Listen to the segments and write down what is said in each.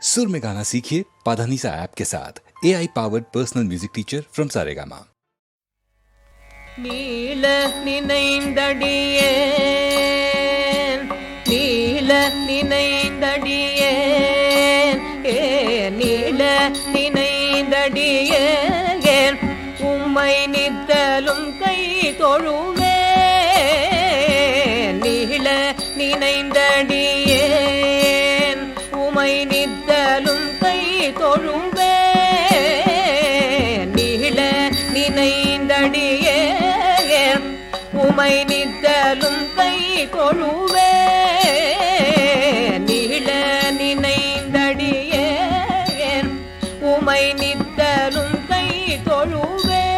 सुर में गाना सीखिए पाधानीसा ऐप के साथ AI powered personal music teacher from Saregama. நீல நினைந்தடியேன் நீல நினைந்தடியேன் நீல நினைந்தடியேன் உம்மை நித்தலும் கை தொழுவேன் நீல நினைந்தடியேன் உம்மை நித்தலும் கை தொழுவேன் நீல நினைந்தடியேன் உமை நித்தலும் கை தொழுவேன் நீள நினைந்தடியேன் உமை நித்தலும் கை தொழுவேன்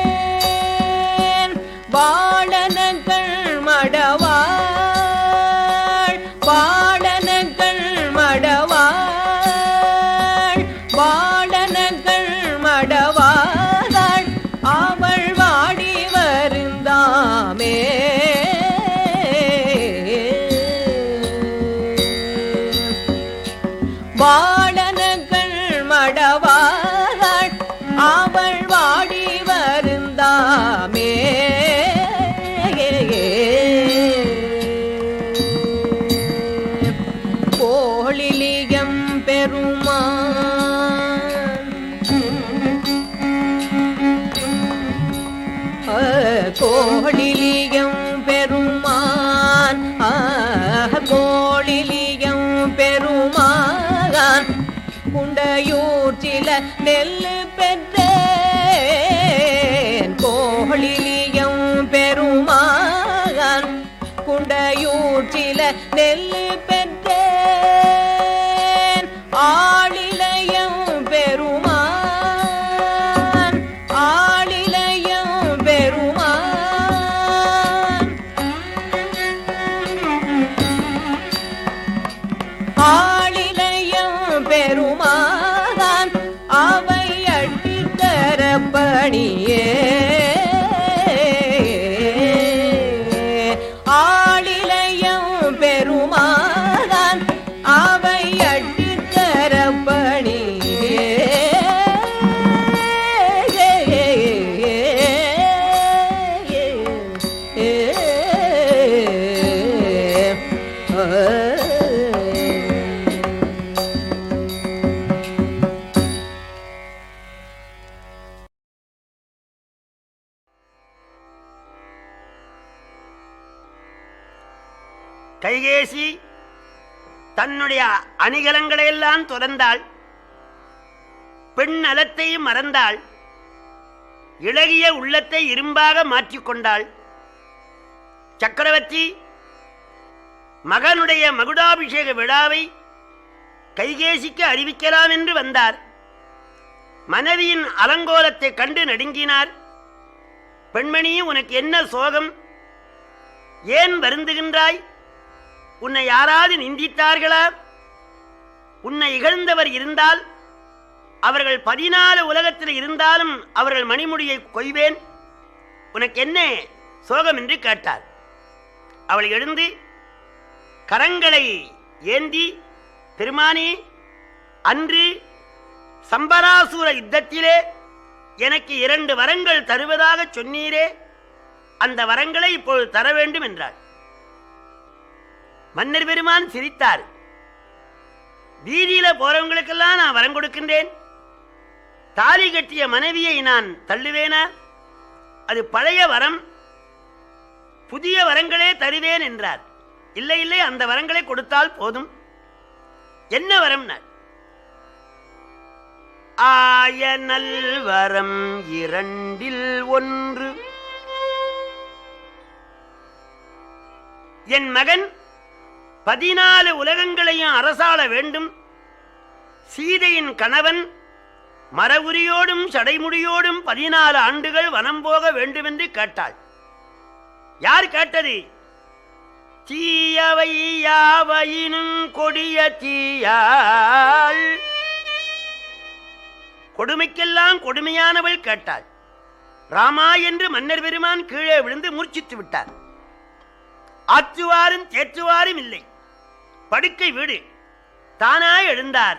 வாடனங்கள் மடவாள் வாடனங்கள் மடவாள் வாடனங்கள் மடவாள் அவள் வாடி வருந்தாமே வாடனங்கள் மடவாள் அவள் வாடி வருந்தாமே கோளிலியம் பெருமான் கோளிலியம் பெருமான் கோளிலியம் பெருமான் குண்டையூற்றில நெல்லு பெற்றேன் கோளிலியம் பெருமான் குண்டையூற்றில நெல்லு பெற்றேன் ஆளிலையம் பெருமான் ஆளிலையம் பெருமான் ஆளிலையம் பெருமான் அவை அடித்தர பணியே ஆளிலையம் பெருமான் அவை அடித்தர பணியே கைகேசி தன்னுடைய அணிகலங்களையெல்லாம் துறந்தாள். பெண் நலத்தையும் மறந்தாள். இளகிய உள்ளத்தை இரும்பாக மாற்றிக்கொண்டாள். சக்கரவர்த்தி மகனுடைய மகுடாபிஷேக விழாவை கைகேசிக்கு அறிவிக்கலாம் என்று வந்தார். மனைவியின் அலங்கோலத்தை கண்டு நடுங்கினார். பெண்மணி, உனக்கு என்ன சோகம்? ஏன் வருந்துகின்றாய்? உன்னை யாராவது நிந்தித்தார்களா? உன்னை இகழ்ந்தவர் இருந்தால் அவர்கள் 14 உலகத்தில் இருந்தாலும் அவர்கள் மணிமுடியை கொய்வேன். உனக்கு என்ன சோகம் என்று கேட்டார். அவள் எழுந்து கரங்களை ஏந்தி, பெருமானே, அன்று சம்பராசூர யுத்தத்திலே எனக்கு 2 வரங்கள் தருவதாக சொன்னீரே, அந்த வரங்களை இப்பொழுது தர வேண்டும் என்றாள். மன்னர் பெருமான் சிரித்தார். வீதியில போறவங்களுக்கெல்லாம் நான் வரம் கொடுக்கின்றேன், தாலி கட்டிய மனைவியை நான் தள்ளுவேனா? அது பழைய வரம், புதிய வரங்களே தருவேன் என்றார். இல்லை இல்லை, அந்த வரங்களை கொடுத்தால் போதும். என்ன வரம்? ஆய நல்வரம் 2இல் 1. என் மகன் 14 உலகங்களையும் அரசாள வேண்டும். சீதையின் கணவன் மரவுரியோடும் சடைமுடியோடும் 14 ஆண்டுகள் வனம் போக வேண்டுமென்று கேட்டாள். யார் கேட்டது? தீயவை யாவையினும் கொடிய தீயாள், கொடுமைக்கெல்லாம் கொடுமையானவள் கேட்டாள். ராமா என்று மன்னர் பெருமான் கீழே விழுந்து மூர்ச்சித்து விட்டார். ஆற்றுவாரும் தேற்றுவாரும் இல்லை. படுக்கை வீடு. தானாய் எழுந்தார்.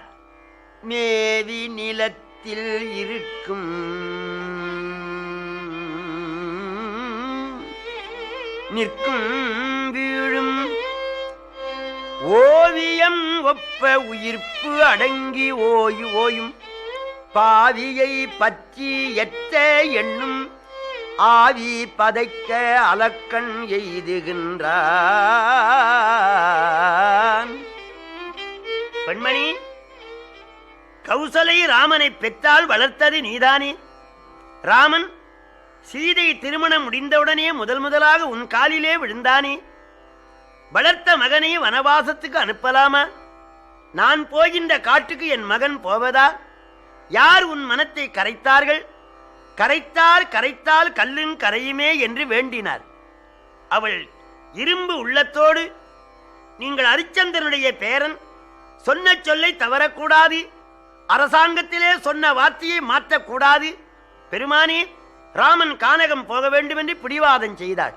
மேவி நிலத்தில் இருக்கும் நிற்கும் வீழும் ஓவியம் ஒப்ப உயிர்ப்பு அடங்கி ஓயும் பாவியை பற்றி எத்த எண்ணும் ஆவி பதைக்க அலக்கண் எய்துகின்றான். பெண்மணி, கௌசலை ராமனை பெற்றால் வளர்த்தது நீதானே. ராமன் சீதை திருமணம் முடிந்தவுடனே முதலாக உன் காலிலே விழுந்தானே. வளர்த்த மகனை வனவாசத்துக்கு அனுப்பலாமா? நான் போகின்ற காட்டுக்கு என் மகன் போவதா? யார் உன் மனத்தை கரைத்தார்கள்? கரைத்தால் கல்லும் கரையுமே என்று வேண்டினார். அவள் இரும்பு உள்ளத்தோடு, நீங்கள் அரிச்சந்திரனுடைய பேரன், சொன்ன சொல்லை தவறக்கூடாது, அரசாங்கத்திலே சொன்ன வார்த்தையை மாற்றக்கூடாது, பெருமானே ராமன் கானகம் போக வேண்டும் என்று பிடிவாதம் செய்தாள்.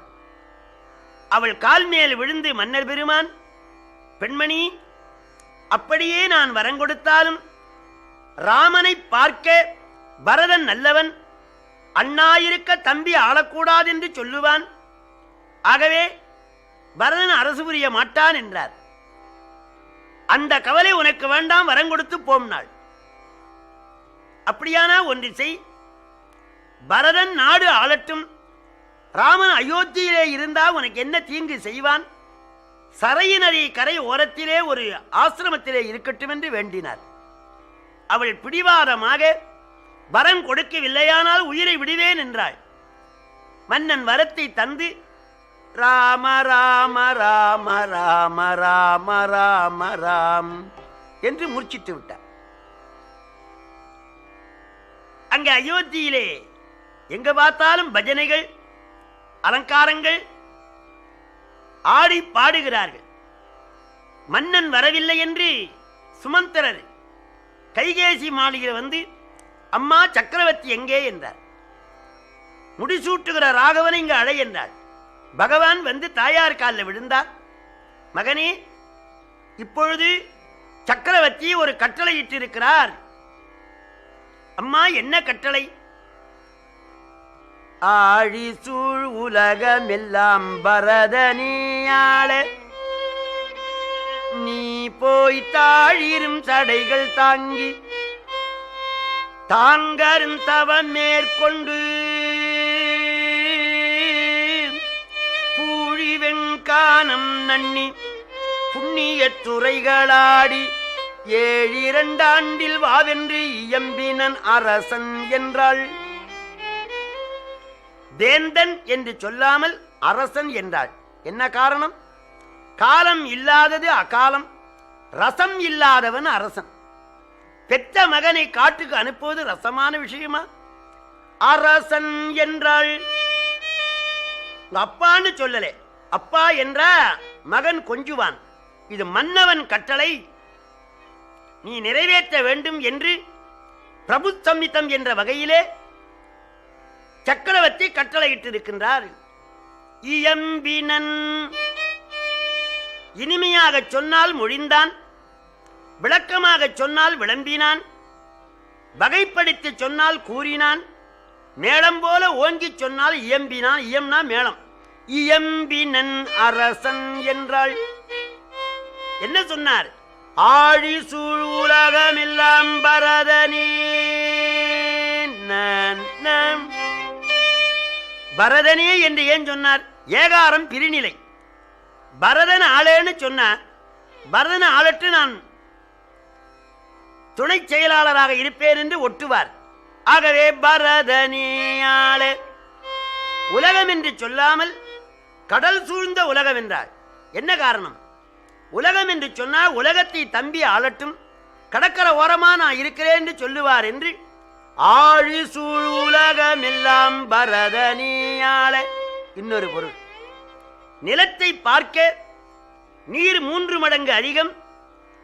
அவள் கால் மேல் விழுந்து, மன்னர் பெருமான், பெண்மணி, அப்படியே நான் வரங்கொடுத்தாலும் ராமனை பார்க்க பரதன் நல்லவன், அண்ணாயிருக்க தம்பி ஆளக்கூடாது என்று சொல்லுவான். ஆகவே பரதன் அரசு புரிய மாட்டான் என்றார். அந்த கவலை உனக்கு வேண்டாம், வரங்கொடுத்து போம்னாள். அப்படியானா ஒன்று செய், பரதன் நாடு ஆளட்டும், ராமன் அயோத்தியிலே இருந்தா உனக்கு என்ன தீங்கு செய்வான்? சரையு நதி கரை ஓரத்திலே ஒரு ஆசிரமத்திலே இருக்கட்டும் என்று வேண்டினார். அவள் பிடிவாதமாக வரம் கொடுக்கவில்லையானால் உயிரை விடுவேன் என்றாள். மன்னன் வரத்தை தந்து ராம ராம ராம ராம ராம ராம ராம் என்று மூர்ச்சித்து விட்டார். அங்கே அயோத்தியிலே எங்க பார்த்தாலும் பஜனைகள், அலங்காரங்கள், ஆடி பாடுகிறார்கள். மன்னன் வரவில்லை என்று சுமந்திரர் கைகேசி மாளிகை வந்து, அம்மா சக்கரவர்த்தி எங்கே என்றார். முடிசூட்டுகிற ராகவனை இங்கு அழை என்றார். பகவான் வந்து தாயார் காலில் விழுந்தார். மகனே, இப்பொழுது சக்கரவர்த்தி ஒரு கட்டளை இட்டிருக்கிறார். அம்மா, என்ன கட்டளை? ஆழி சூழ் உலகமெல்லாம் பரதனியாள நீ போய் தாழிரும் சடைகள் தாங்கி தாங்கரும் தவம் மேற்கொண்டு பூழி வெண்கானம் நன்னி புண்ணிய துறைகளாடி 7 ஆண்டில் வாவென்று இயம்பினன் அரசன் என்றாள். வேந்தன் என்று சொல்லாமல் அரசன் என்றாள். என்ன காரணம்? காலம் இல்லாதது அகாலம், ரசம் இல்லாதவன் அரசன். பெற்ற மகனை காட்டுக்கு அனுப்புவது ரசமான விஷயமா? அரசன் என்றாள். அப்பான்னு சொல்லலே, அப்பா என்ற மகன் கொஞ்சுவான். இது மன்னவன் கட்டளை, நீ நிறைவேற்ற வேண்டும் என்று பிரபு சம்மிதம் என்ற வகையிலே சக்கரவர்த்தி கட்டளையிட்டிருக்கின்றார். இயம்பினன், இனிமையாக சொன்னால் மொழிந்தான், விளக்கமாக சொன்னால் விளம்பினான், வகைப்படுத்தி சொன்னால் கூறினான், மேளம் போல ஓங்கி சொன்னால் இயம்பினான். இயம்னா மேளம். இயம்பினன் அரசன் என்றாள். என்ன சொன்னார்? ஆழி சூழ் உலகமெல்லாம் பரதனே. பரதனே என்று ஏன் சொன்னார்? ஏகாரம் பிரிநிலை. பரதன் ஆளேன்னு சொன்னார். பரதன் ஆளட்டு நான் துணை செயலாளராக இருப்பேன் என்று ஒட்டுவார். ஆகவே பரதனே ஆளே. உலகம் என்று சொல்லாமல் கடல் சூழ்ந்த உலகம் என்றார். என்ன காரணம்? உலகம் என்று சொன்னால் உலகத்தை தம்பி ஆளட்டும், கடற்கரை ஓரமா நான் இருக்கிறேன் என்று சொல்லுவார் என்று ஆழி சூழ் உலகமெல்லாம் பரதனியாள. இன்னொரு பொருள், நிலத்தை பார்க்க நீர் 3 மடங்கு அதிகம்,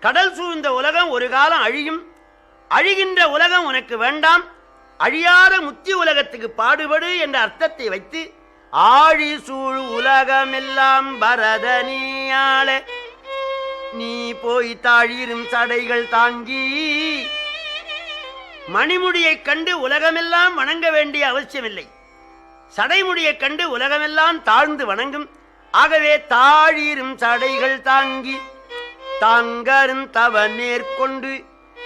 கடல் சூழ்ந்த உலகம் ஒரு காலம் அழியும், அழிகின்ற உலகம் உனக்கு வேண்டாம், அழியாத முத்தி உலகத்துக்கு பாடுபடு என்ற அர்த்தத்தை வைத்து ஆழி சூழ் உலகமெல்லாம் பரதனியாள நீ போய் தாழிரும் சடைகள் தாங்கி மணிமுடியைக் கண்டு உலகமெல்லாம் வணங்க வேண்டிய அவசியமில்லை. சடைமுடியைக் கண்டு உலகமெல்லாம் தாழ்ந்து வணங்கும். ஆகவே தாழீரும் சடைகள் தாங்கி தாங்கரும் தவ நேர்கொண்டு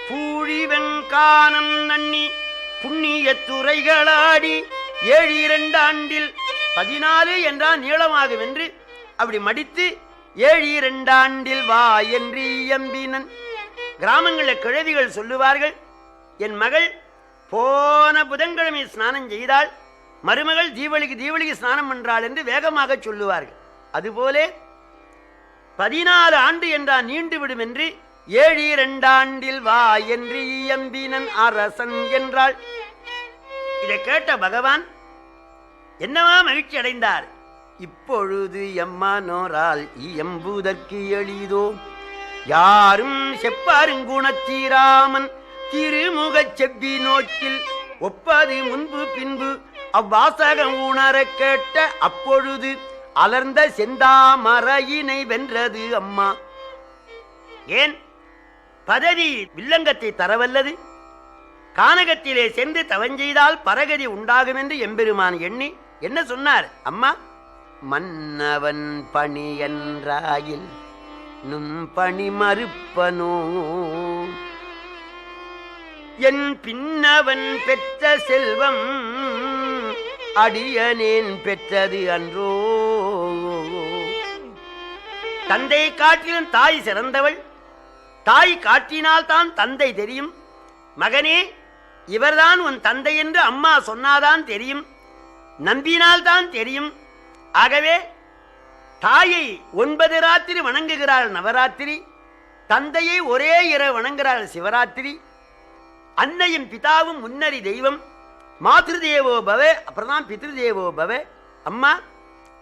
பூழி வெண்கானம் நன்னி புண்ணிய துறைகளாடி 7 ஆண்டில் 14 என்றால் நீளமாகும் என்று அப்படி மடித்து 7 ஆண்டில் வா என்று இயம்பினன். கிராமங்களில் கிழவிகள் சொல்லுவார்கள், என் மகள் போன புதன்கிழமை ஸ்நானம் செய்தால் மருமகள் தீவளிக்கு ஸ்நானம் பண்றாள் என்று வேகமாக சொல்லுவார்கள். அதுபோலே 14 ஆண்டு என்றால் நீண்டு விடும் என்று 7 ஆண்டில் வா என்று இயம்பினன் அரசன் என்றாள். இதை கேட்ட பகவான் என்னவா மகிழ்ச்சி அடைந்தார். இப்பொழுது எம்மனோரால் இயம்புதற்கு எளிதோ, யாரும் செப்பாருங்குணத்தீராமன் திருமுகச் செவ்வி நோக்கில் ஒப்பது முன்பு பின்பு அவ்வாசகம் உணர கேட்ட அப்பொழுது அலர்ந்த செந்தாமரையினை வென்றது அம்மா. ஏன் பதவி வில்லங்கத்தை தரவல்லது, கானகத்திலே சென்று தவஞ்செய்தால் பரகதி உண்டாகும் என்று எம்பெருமான் எண்ணி என்ன சொன்னார்? அம்மா, மன்னவன் பணி என்றாயில் நும் பணி மறுப்பனோ, என் பின்னவன் பெற்ற செல்வம் அடியனேன் பெற்றது அன்றோ. தந்தை காட்டிலும் தாய் சிறந்தவள். தாய் காட்டினால் தான் தந்தை தெரியும். மகனே, இவர்தான் உன் தந்தை என்று அம்மா சொன்னாதான் தெரியும், நம்பினால்தான் தெரியும். ஆகவே தாயை 9 ராத்திரி வணங்குகிறாள் நவராத்திரி, தந்தையை ஒரே இரவு வணங்குகிறாள் சிவராத்திரி. அன்னையும் பிதாவும் முன்னறி தெய்வம். மாத்ருதேவோ பவ, அப்புறம் பித்ருதேவோ பவ. அம்மா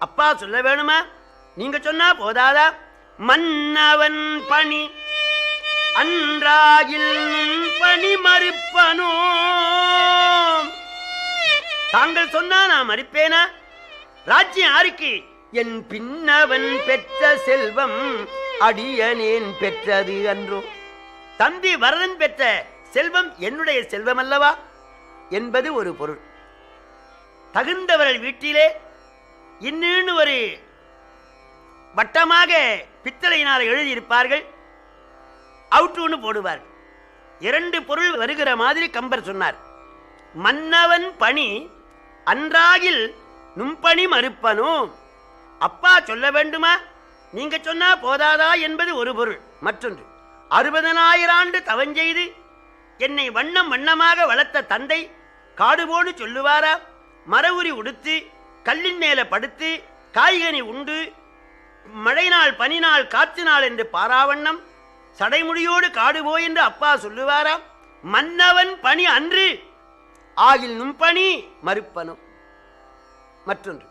அப்பா சொல்ல வேணுமா? நீங்க சொன்னா போதாதா? மன்னவன் பணி அன்றாகில் பணி மறுப்பனோ, தாங்கள் சொன்னா நான் மறுப்பேனா? ராஜ்யம் யாருக்கு? என் பின்னவன் பெற்ற செல்வம் அடியனேன் பெற்றது அன்றோ. தம்பி வரதன் பெற்ற செல்வம் என்னுடைய செல்வம் அல்லவா என்பது ஒரு பொருள். தகுந்தவர்கள் வீட்டிலே இன்னும் ஒரு வட்டமாக பித்தளையினால் எழுதியிருப்பார்கள், அவுட்டுன்னு போடுவார்கள். 2 பொருள் வருகிற மாதிரி கம்பர் சொன்னார். மன்னவன் பணி அன்றாகில் நும்பணி மறுப்பனோ. அப்பா சொல்ல வேண்டுமா? நீங்க சொன்னா போதாதா என்பது ஒரு பொருள். மற்றொன்று, 60,000 ஆண்டு தவஞ்செய்து என்னை வண்ணம் வண்ணமாக வளர்த்த தந்தை காடுபோடு சொல்லுவாரா? மரவுரி உடுத்து கல்லின் மேல படுத்து காய்கனி உண்டு மழை நாள் பனி நாள் காற்று நாள் என்று பாராவண்ணம் சடைமுடியோடு காடுபோ என்று அப்பா சொல்லுவாரா? மன்னவன் பணி அன்று ஆகில் நும்பணி மறுப்பனும். மற்றொன்று,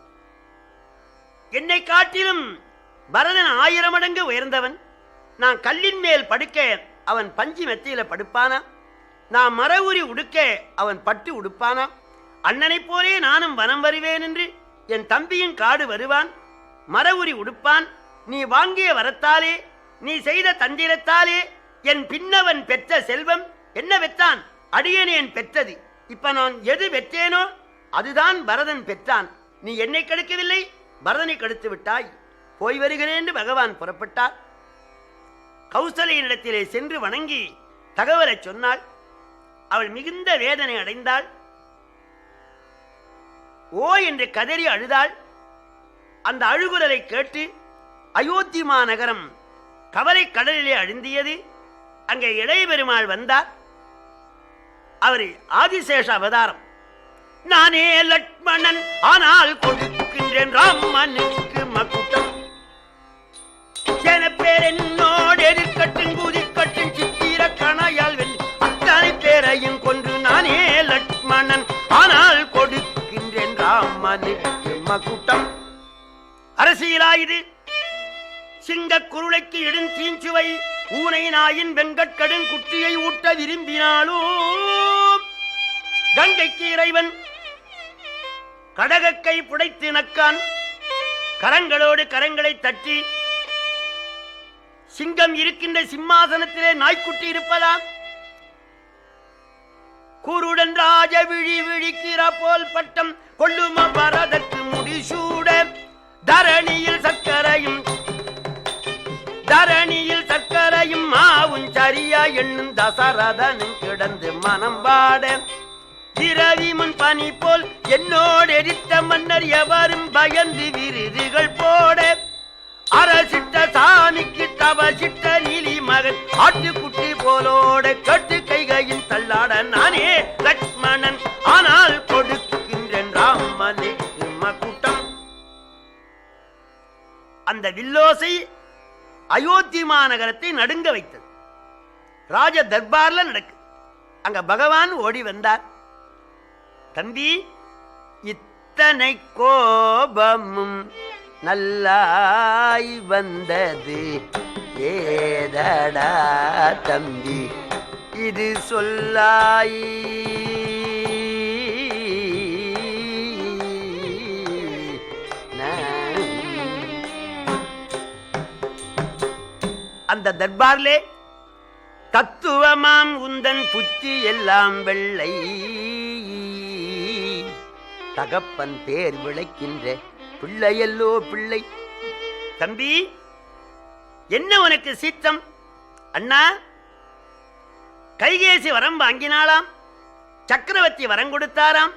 என்னை காட்டிலும் பரதன் 1000 மடங்கு உயர்ந்தவன். நான் கல்லின் மேல் படுக்க அவன் பஞ்சு மெத்தையில படுப்பானா? நான் மரவுரி உடுக்க அவன் பட்டு உடுப்பானா? அண்ணனைப் போலே நானும் வனம் வருவேன் என்று என் தம்பியின் காடு வருவான், மரவுரி உடுப்பான். நீ வாங்கிய வரத்தாலே, நீ செய்த தந்திரத்தாலே என் பின்னவன் பெற்ற செல்வம் என்ன பெற்றான்? அடியனேன் பெற்றது. இப்ப நான் எது பெற்றேனோ அதுதான் பரதன் பெற்றான். நீ என்னை கெடுக்கவில்லை, பரதனை கெடுத்து விட்டாய். போய் வருகிறேன் என்று பகவான் புறப்பட்டார். கௌசலையினிடத்திலே சென்று வணங்கி தகவலை சொன்னாள். அவள் மிகுந்த வேதனை அடைந்தாள். ஓ என்று கதறி அழுதாள். அந்த அழுகுரலை கேட்டு அயோத்தி மாநகரம் கவலை கடலிலே அழுந்தியது. அங்கே இளைய பெருமாள் வந்தார். அவர் ஆதிசேஷ அவதாரம். நானே லட்சுமணன் ஆனால் கொடுக்கின்றேன் ராமனுக்கு மகுட்டம். என பேர் என்னோடு எதிர்கட்டும் குதிக்கட்டும் சித்திர கணையால் வென்று அத்தனை பேரையும் கொன்று நானே லட்சுமணன் ஆனால் கொடுக்கின்றேன் ராமனுக்கு மகுட்டம். அரசியலாயுது சிங்க குருளைக்கு இடும் தீஞ்சுவை ஊனை நாயின் வெங்கட்கடும் குட்டியை ஊட்ட விரும்பினாலும் கங்கைக்கு இறைவன் கடகக்கை புடைத்து நக்கான். கரங்களோடு கரங்களை தட்டி சிங்கம் இருக்கின்ற சிம்மாசனத்திலே நாய்க்குட்டி இருப்பதாம். குருடன் ராஜ விழி விழிக்கிற போல் பட்டம் கொள்ளும வரதற்கு முடிசூட தரணியில் சக்கரையும் மாவும் சரியா எண்ணும் தசரதனும் கிடந்து மனம் பாட இரவி முன் பனி போல் என்னோடு எரித்த மன்னர் எவரும் பயந்து விருதுகள் போட அரசிட்ட சாமிக்கு தவசிட்ட நீலி மகன் ஆட்டுக்குட்டி போலோட கட்டு கைகையின் தள்ளாட நானே லட்சுமணன் ஆனால் கொடுக்கின்றேன் ராமனுக்கு மகுட்டம். அந்த வில்லோசை அயோத்தி மாநகரத்தை நடுங்க வைத்தது. ராஜ தர்பார்ல நடக்கு. அங்க பகவான் ஓடி வந்தார். தம்பி, இத்தனை கோபமும் நல்லாய் வந்தது ஏதடா தம்பி, இது சொல்லாய். அந்த தர்பார்லே தத்துவமாம் உந்தன் புத்தி எல்லாம் வெள்ளை, தகப்பன் பேர் விளைக்கின்ற பிள்ளையல்லோ பிள்ளை. தம்பி, என்ன உனக்கு சீற்றம்? அண்ணா, கைகேசி வரம் வாங்கினாளாம், சக்கரவர்த்தி வரம் கொடுத்தாராம்,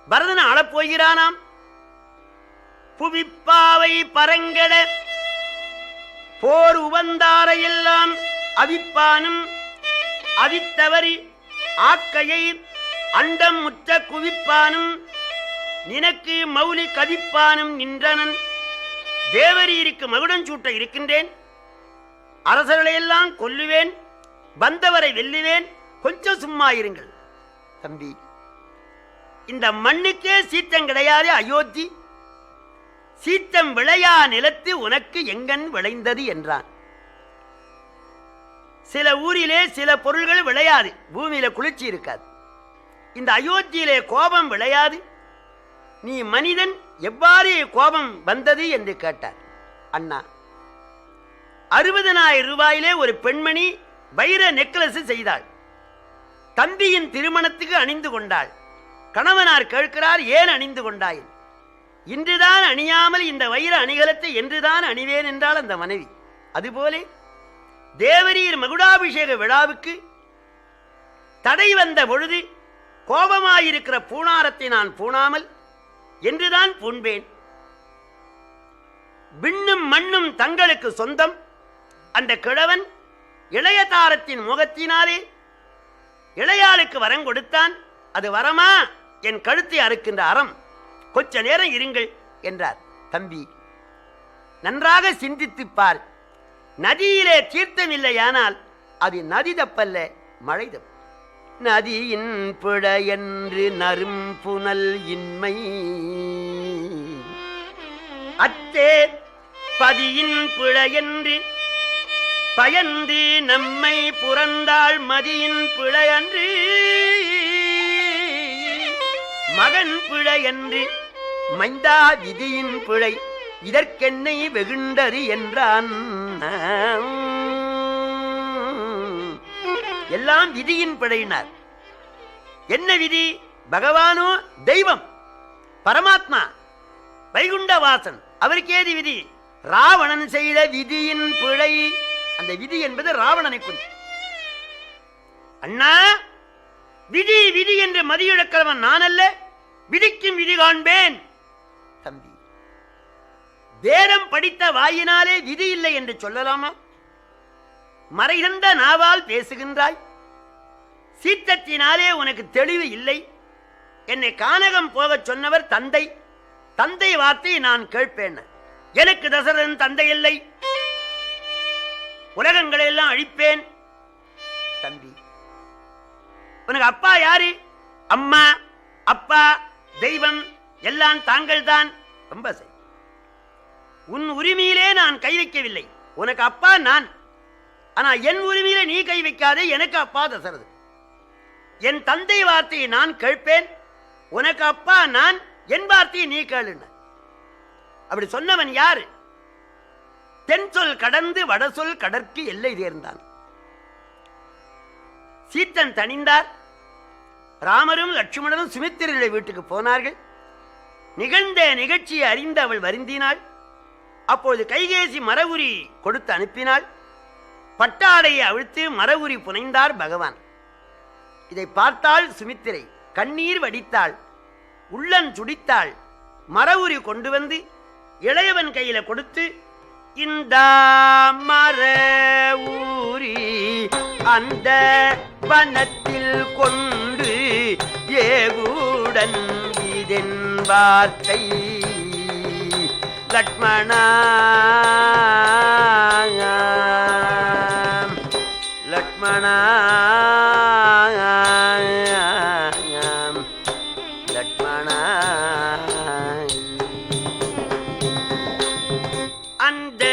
பரதன் ஆளப்போகிறானாம். புவிப்பாவை பரங்கட போர் உவந்தாரையெல்லாம் அவிப்பானும் அவித்தவரி ஆக்கையை அண்டம் முற்ற குவிப்பானும் நினக்கு மௌலி கவிப்பானும் நின்றனன். தேவரீருக்கு மகுடம் சூட்ட இருக்கின்றேன், அரசர்களையெல்லாம் கொல்லுவேன், வந்தவரை வெல்லுவேன், கொஞ்சம் சும்மா இருங்கள். தம்பி, இந்த மண்ணுக்கே சீற்றம் கிடையாது அயோத்தி, சீற்றம் விளையா நிலத்து உனக்கு எங்கன் விளைந்தது என்றான். சில ஊரிலே சில பொருள்கள் விளையாது, பூமியில குளிர்ச்சி இருக்காது. இந்த அயோத்தியிலே கோபம் விளையாது, நீ மனிதன், எவ்வாறு கோபம் வந்தது என்று கேட்டார். அண்ணா, 60,000 ரூபாயிலே ஒரு பெண்மணி வைர நெக்லஸ் செய்தாள். தம்பியின் திருமணத்துக்கு அணிந்து கொண்டாள். கணவனார் கேட்கிறார், ஏன் அணிந்து கொண்டாய்? இன்றுதான் அணியாமல் இந்த வைர அணிகலத்தை என்றுதான் அணிவேன் என்றால் அந்த மனைவி. அதுபோல தேவரீர் மகுடாபிஷேக விழாவுக்கு தடை வந்த பொழுது கோபமாயிருக்கிற பூணாரத்தை நான் பூணாமல் என்றுதான் பூண்பேன். விண்ணும் மண்ணும் தங்களுக்கு சொந்தம். அந்த கிழவன் இளைய தாரத்தின் முகத்தினாலே இளையாளுக்கு வரம் கொடுத்தான். அது வரமா? என் கழுத்தை அறுக்கின்ற அறம். கொஞ்ச நேரம் இருங்கள் என்றார். தம்பி, நன்றாக சிந்தித்துப்பார். நதியிலே தீர்த்தம் இல்லையானால் அது நதி தப்பல்ல, மழை தப்பு. நதியின் பிழையன்று நரும் புனல் இன்மை, அத்தே பதியின் பிழையன்று பயந்து நம்மை புறந்தாள் மதியின் பிழையன்று மகன் பிழையன்று மைந்தா விதியின் பிழை இதற்கென்னை வெகுண்டது என்றான். எல்லாம் விதியின் பிழையினார். என்ன விதி? பகவானோ தெய்வம், பரமாத்மா, வைகுண்டவாசன், அவருக்கு ஏது விதி? ராவணன் செய்த விதியின் பிழை. அந்த விதி என்பது ராவணனை குறி. அண்ணா, விதி விதி என்று மதியிழக்கிறவன் நான் அல்ல, விதிக்கும் விதி காண்பேன். தம்பி, வேதம் படித்த வாயினாலே விதி இல்லை என்று சொல்லலாமா? மறைந்த நாவால் பேசுகின்றாய். சீற்றத்தினாலே உனக்கு தெளிவு இல்லை. என்னை கானகம் போகச் சொன்னவர் தந்தை. தந்தை வார்த்தை நான் கேட்பேன். எனக்கு தசரதன் தந்தை இல்லை, உலகங்களை எல்லாம் அழிப்பேன். தம்பி, உனக்கு அப்பா யாரு? அம்மா, அப்பா, தெய்வம் எல்லாம் தாங்கள் தான். ரொம்ப சரி. உன் உரிமையிலே நான் கை வைக்கவில்லை. உனக்கு அப்பா நான், ஆனா என் உரிமையிலே நீ கை வைக்காதே. எனக்கு அப்பா தசரது. என் தந்தை வார்த்தையை நான் கேட்பேன். உனக்கு அப்பா நான், என் வார்த்தையை நீ கேளுன. அப்படி சொன்னவன் யாரு? தென் சொல் கடந்து வட சொல் கடற்கு எல்லை தேர்ந்தான். சீத்தன் தணிந்தார். ராமரும் லட்சுமணரும் சுமித்திரனுடைய வீட்டுக்கு போனார்கள். நிகழ்ந்த நிகழ்ச்சியை அறிந்து அவள் வருந்தினாள். அப்போது கைகேசி மரவுரி கொடுத்து அனுப்பினாள். பட்டாடையை அவிழ்த்து மரவுரி புனைந்தார் பகவான். இதை பார்த்தாள் சுமித்திரை. கண்ணீர் வடித்தாள், உள்ளன் சுடித்தாள். மரவுரி கொண்டு வந்து இளையவன் கையில கொடுத்து, இந்த மரவுரி அந்த வனத்தில் கொண்டு ஏகுடன் இதன் வார்த்தை லட்சுமணா லட்சுமணா லட்சுமணா அந்த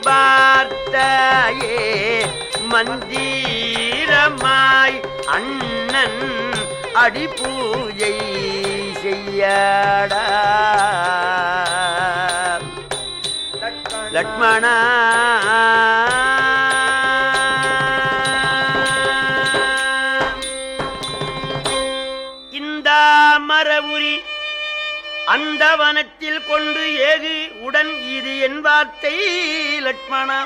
வார்த்தையே மந்திரமாய் அண்ணன் அடி பூஜை செய்யடா லட்சுமணா. இந்த மரவுரி அந்த வனத்தில் கொண்டு ஏகு உடன் இது என் வார்த்தை லட்சுமணா.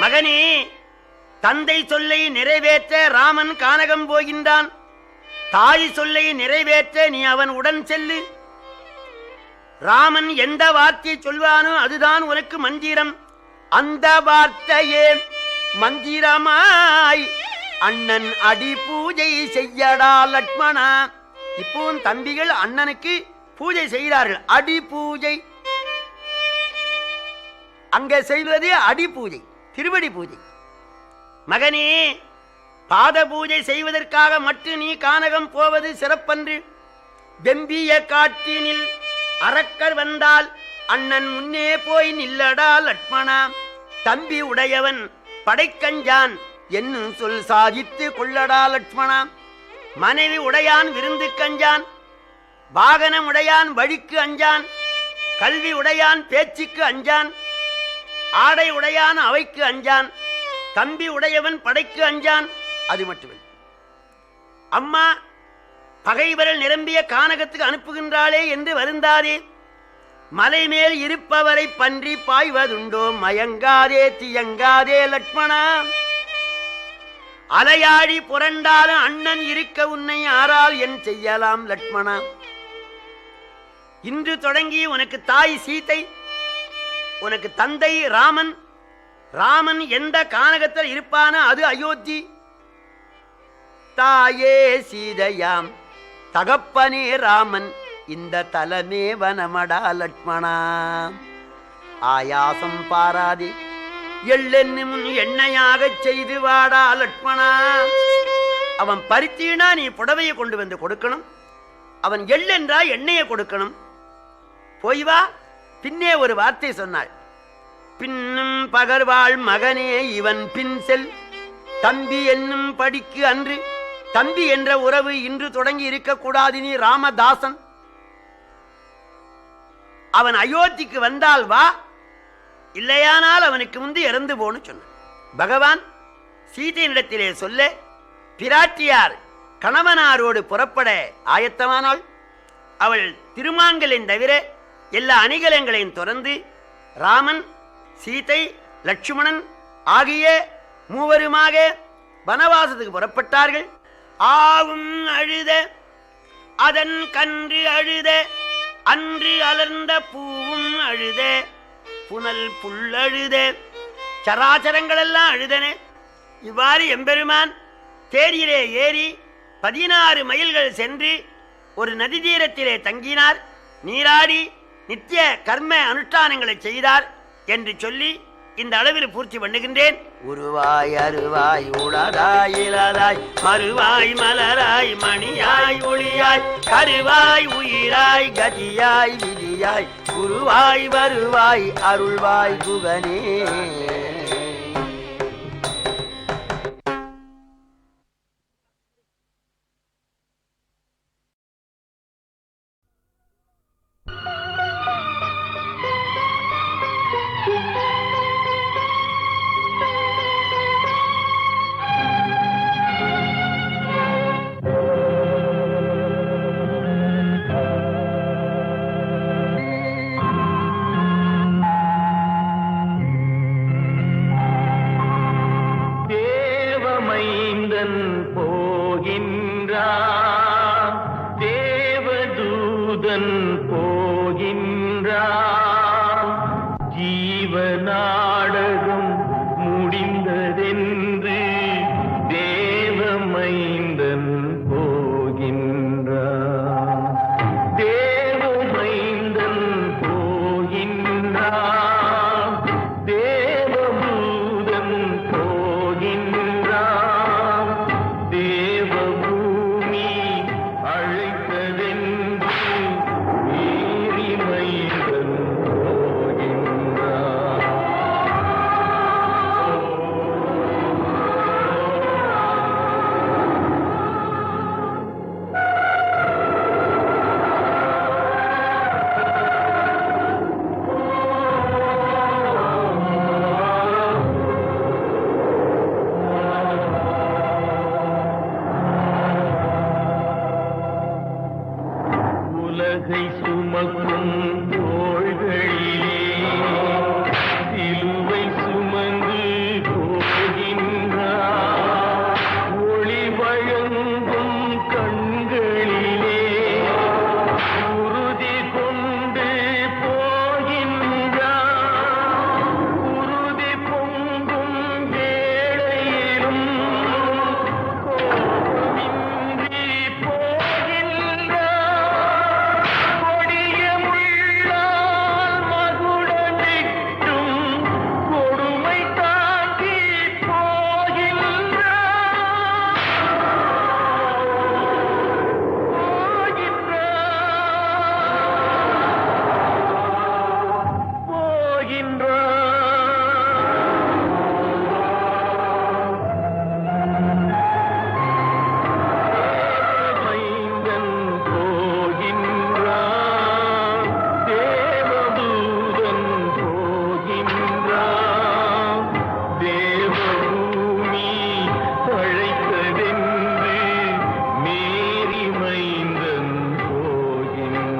மகனே, தந்தை சொல்லை நிறைவேற்ற ராமன் கானகம் போகின்றான். தாய் சொல்லை நிறைவேற்ற நீ அவன் உடன் செல்லு. ராமன் எந்த வார்த்தையை சொல்வானோ அதுதான் உனக்கு மந்திரம். அந்த வார்த்தையே மந்திரமாய் அண்ணன் அடி பூஜை செய்யடா லட்சுமணா. இப்பவும் தம்பிகள் அண்ணனுக்கு பூஜை செய்கிறார்கள். அடி பூஜை அங்கே செய்வது அடி பூஜை, திருவடி பூஜை. மகனே, பாத பூஜை செய்வதற்காக மட்டும் நீ கானகம் போவது சிறப்பன்று. வெம்பிய காட்டினில் அரக்கர் வந்தால் அண்ணன் முன்னே போய் நில்லடா லட்சுமணா. தம்பி உடையவன் படைக்கஞ்சான் என்னும் சொல் சாதித்து கொள்ளடா லட்சுமணா. மனைவி உடையான் விருந்து கஞ்சான், வாகனம் உடையான் வழிக்கு அஞ்சான், கல்வி உடையான் பேச்சுக்கு அஞ்சான், ஆடை உடையான் அவைக்கு அஞ்சான், தம்பி உடையவன் படைக்கு அஞ்சான். அது மட்டுமே. அம்மா பகைவரல் நிரம்பிய கானகத்துக்கு அனுப்புகின்றாளே என்று வருந்தாதே. மலை மேல் இருப்பவரை பன்றி பாய்வதுண்டோ, மயங்காதே தியங்காதே லட்சுமணா. அலையாடி புரண்டாலும் அண்ணன் இருக்க உன்னை ஆறால் என் செய்யலாம் லட்சுமணா. இன்று தொடங்கி உனக்கு தாய் சீதை, உனக்கு தந்தை ராமன். ராமன் எந்த கானகத்தில் இருப்பானோ அது அயோத்தி. தாயே சீதையாம் தகப்பனே ராமன், இந்த தலமே வனமடா லட்சுமணா. ஆயாசம் பாராதே, எள்ளென்னும் எண்ணெயாக செய்து வாடா லட்சுமணா. அவன் பருத்தினா நீ புடவையை கொண்டு வந்து கொடுக்கணும். அவன் எள்ளென்றா எண்ணெயை கொடுக்கணும். போய் வா. பின்னே ஒரு வார்த்தை சொன்னாள். பின்னும் பகர்வாள் மகனே இவன் பின் செல். தம்பி என்னும் படிக்கு அன்று. தம்பி என்ற உறவு இன்று தொடங்கி இருக்கக்கூடாது. நீ ராமதாசன். அவன் அயோத்திக்கு வந்தால் வா, இல்லையானால் அவனுக்கு முந்து இறந்து போன்னு சொன்ன பகவான் சீதையினிடத்திலே சொல்ல, பிராட்டியார் கணவனாரோடு புறப்பட ஆயத்தமானாள். அவள் திருமாங்கலின் தவிர எல்லா அணிகலங்களையும் தொடர்ந்து ராமன், சீதை, லட்சுமணன் ஆகிய மூவருமாக வனவாசத்துக்கு புறப்பட்டார்கள். ஆவும் அழுத அதன் கன்று அழுத, அன்று அலர்ந்த பூவும் அழுத, புனல் புல்லழுத, சராச்சரங்கள் எல்லாம் அழுதன. இவ்வாறு எம்பெருமான் தேரிலே ஏறி 16 மைல்கள் சென்று ஒரு நதி தீரத்திலே தங்கினார். நீராடி நித்திய கர்ம அனுஷ்டானங்களை செய்தார் என்று சொல்லி இந்த அளவில் பூர்த்தி பண்ணுகின்றேன். உருவாய் அருவாய் உளதாய் இளதாய் மறுவாய் மலராய் மணியாய் ஒளியாய் கருவாய் உயிராய் கதியாய் விதியாய் குருவாய் வருவாய் அருள்வாய் குகனே. மைந்தன் போகின்றான், தேவதூதன் போகின்றான். ஜீவநாடகம் முடிந்ததென்று தேவமைந்தன் போகின்றான், தேவமைந்தன் போகின்றான், தேவதூதன் போகின்றான். தேவபூமி அழைத்ததென்று மீறி மைந்தன் போகின்றான். உலகை சுமக்கும் தோள்களிலே சிலுவை சுமந்து போகின்றார். ஒளி வழங்கும் கண்களிலே உறுதி கொண்டு போகின்றார். உறுதி பொங்கும் வேளையிலும் கோபமின்றி போகின்றார். கொடிய முள்ளால் மகுடமிட்டும் கொடுமை தாங்கி மைந்தன் போகின்றான், தேவதூதன் போகின்றான். தேவபூமி அழைத்ததென்று மேரி மைந்தன் போகின்றான்.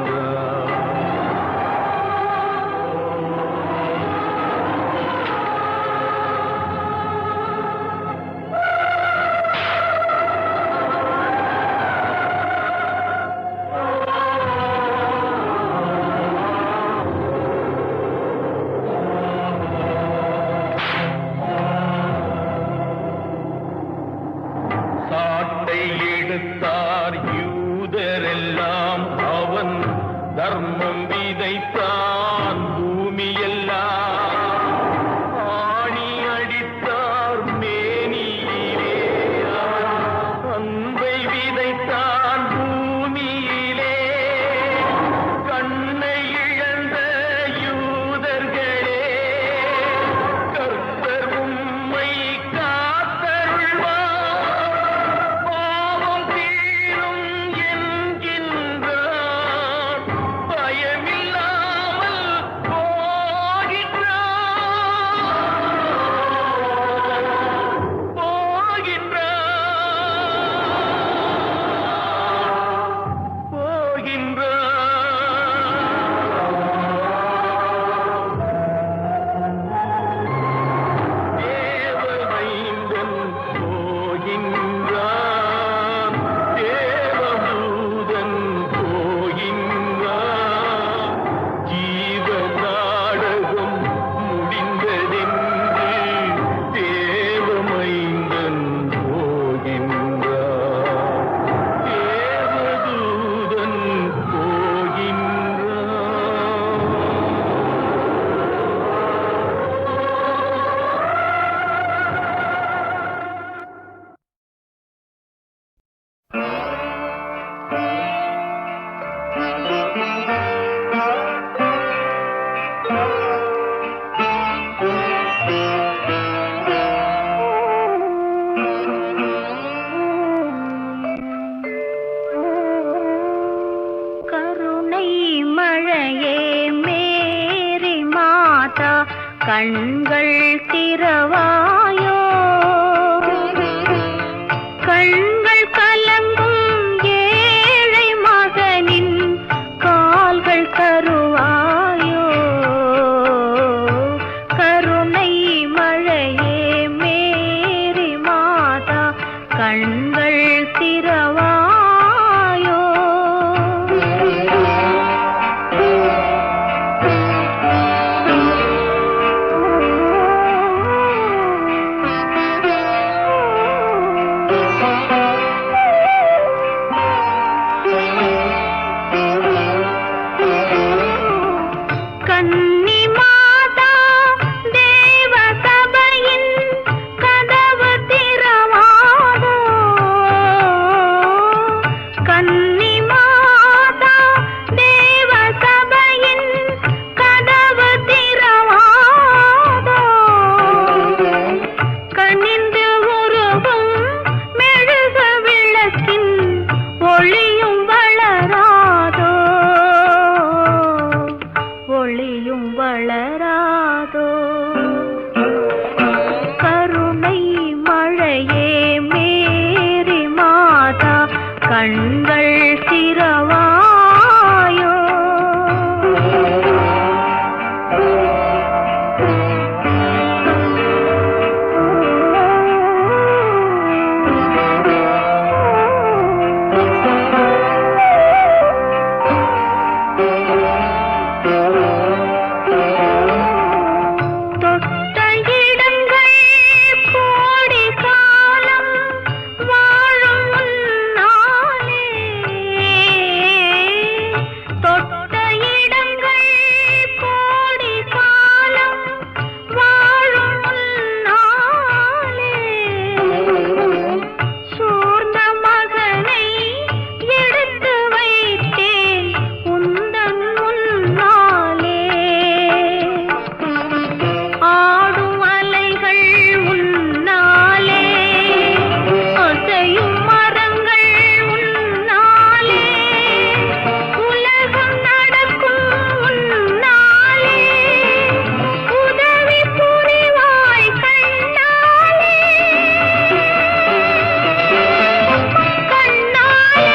சாட்டை எடுத்தார் யூதரெல்லாம், அவன் தர்மம் விதைத்தான் பூமியெல்லாம். ஆணி அடித்தார் மேனியிலே, அன்பை விதைத்தான் பூமியிலே. கண்ணை இழந்த யூதர்களே, கர்த்தர் உம்மை காத்தருள்வார். பாவம் தீரும் என்கின்றார், பயமில்லாமல் தேவமைந்தன் போகின்றான், தேவதூதன் போகின்றான். ஜீவநாடகம் முடிந்ததென்று தேவமைந்தன் போகின்றான், தேவதூதன் போகின்றான். கருணை மழையே மேரி மாதா, கண்கள் திறவாயோ. கண்கள் கலங்கும் ஏழை மகனின் கால்கள் தருவாயோ. கருணை மழையே மேரி மாதா, கண்கள் திறவாயோ. கன்னி மாதா தேவ சபையின் கதவு திறவாதோ. கன்னி மாதா தேவ சபையின் கதவு திறவாதோ. கனிந்து உருகும் மெழுகு விளக்கின் ஒளியும் வளராதோ. ஒளியும் வளராதோ. கருணை மழையே மேரி மாதா கண்கள் திறவாயோ. தொட்ட இடங்கள் கோடி காலம் வாழும் முன்னாலே. தொட்ட இடங்கள் கோடி காலம் வாழும் முன்னாலே. சூர்ந்த மகனை எடுத்து வைத்தேன் உந்தன் முன்னாலே. ஆடும் அலைகள் உன்னாலே. அசையும் மரங்கள் உன்னாலே. உலகம் நடக்கும் உன்னாலே. உதவி புரிவாய் கண்ணாலே. கண்ணாலே.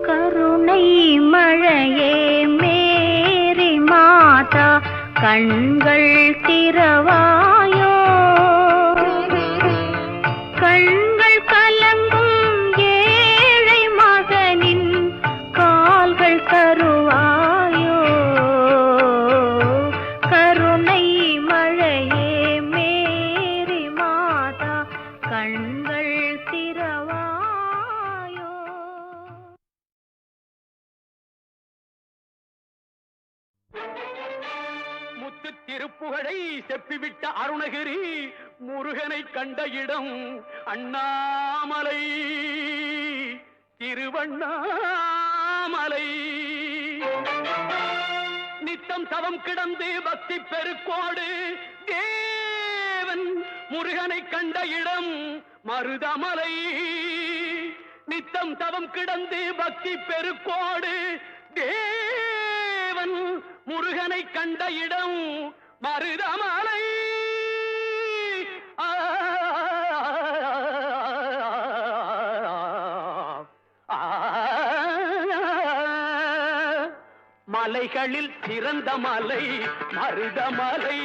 கருணை மழையே மேரி மாதா கண்கள் திறவாயோ. கண்கள் கலங்கும் ஏழை மகனின் கால்கள் கருவாயோ. கருணை மழையே மேரி மாதா கண்கள் திறவாயோ. முத்து திருப்புகழை செப்பிவிட்ட அருணகிரி முருகனை கண்ட இடம் அண்ணாமலை திருவண்ணாமலை. நித்தம் தவம் கிடந்து பக்தி பெருக்கோடு தேவன் முருகனை கண்ட இடம் மருதமலை. நித்தம் தவம் கிடந்து பக்தி பெருக்கோடு தேவன் முருகனை கண்ட இடம் மருதமலை. மலைகளில் சிறந்த மலை மருதமலை.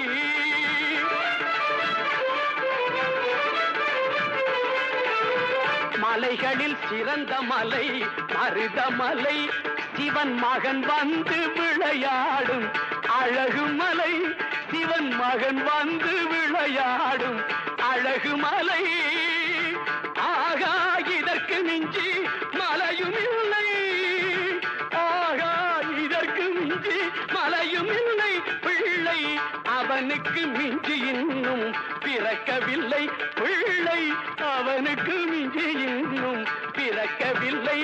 மலைகளில் சிறந்த மலை மருதமலை. சிவன் மகன் வந்து விளையாடும் அழகு மலை. சிவன் மகன் வந்து விளையாடும் அழகு மலை. ஆகா இதற்கு மிஞ்சி மலையும் இல்லை. ஆகா இதற்கு மிஞ்சி மலையும் இல்லை. பிள்ளை அவனுக்கு மிஞ்சி இன்னும் பிறக்கவில்லை. பிள்ளை அவனுக்கு மிஞ்சி இன்னும் பிறக்கவில்லை.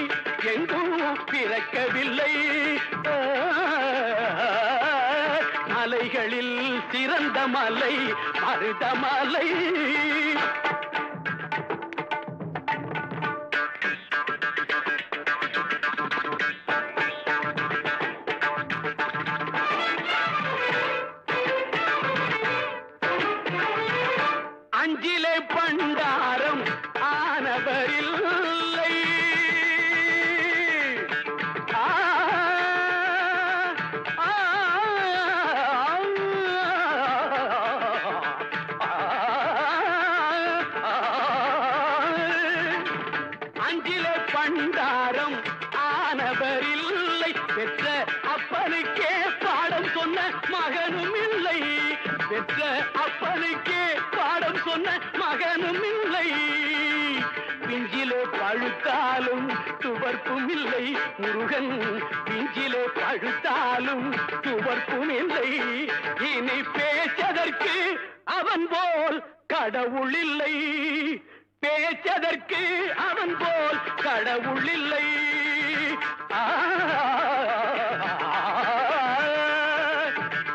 எங்கும் பிறக்கவில்லை. மலைகளில் சிறந்த மலை மருதமலை. அஞ்சிலே பண்டாரம் ஆனவரில்லை. பண்டாரம் ஆனவரில்லை, பெற்ற அப்பனுக்கே பாடம் சொன்ன மகனும் இல்லை, பெற்ற அப்பனுக்கே பாடம் சொன்ன மகனும் இல்லை. பிஞ்சிலே பழுத்தாலும் துவர்ப்பும் இல்லை முருகன், பிஞ்சிலே பழுத்தாலும் துவர்ப்பும் இல்லை. இனி பேச்சதற்கு அவன் போல் கடவுள் இல்லை, பேச்சதற்கு அவன் போல் கடவுள் இல்லை.